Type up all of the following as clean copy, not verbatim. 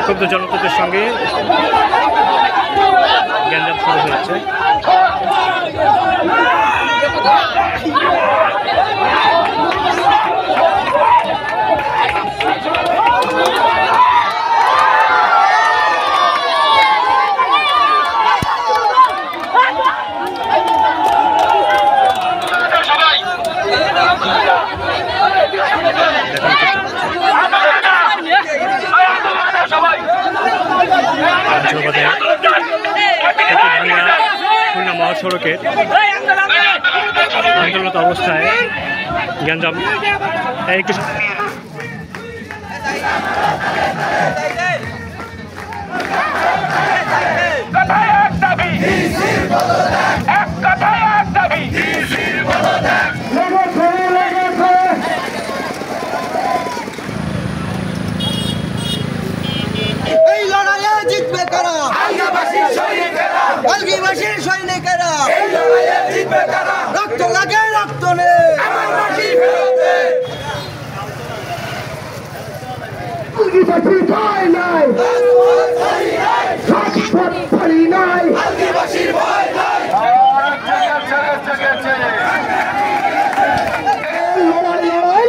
বিক্ষুব্ধ জনতাদের সঙ্গে গ্যাঞ্জাম শুরু হয়েছে। খুলনা মহাসড়কের আন্দোলনত অবস্থায় গ্যাঞ্জাম একটু রক্ত লাগে রক্ত নেই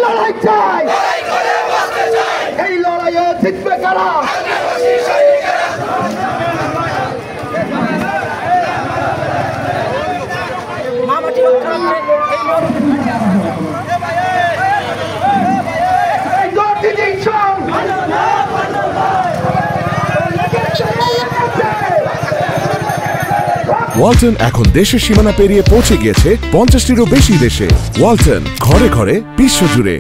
লড়াই চাই এই লড়াইয়ে জিতবে কারা ওয়ালটন এখন দেশের সীমানা পেরিয়ে পৌঁছে গিয়েছে 50টিরও বেশি দেশে। ওয়ালটন, ঘরে ঘরে বিশ্বজুড়ে।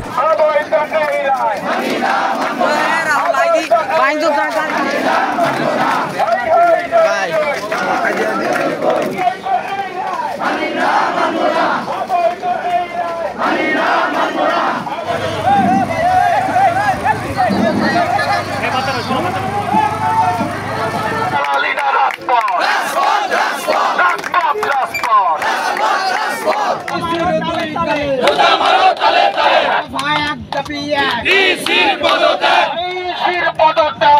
পদত্যাগ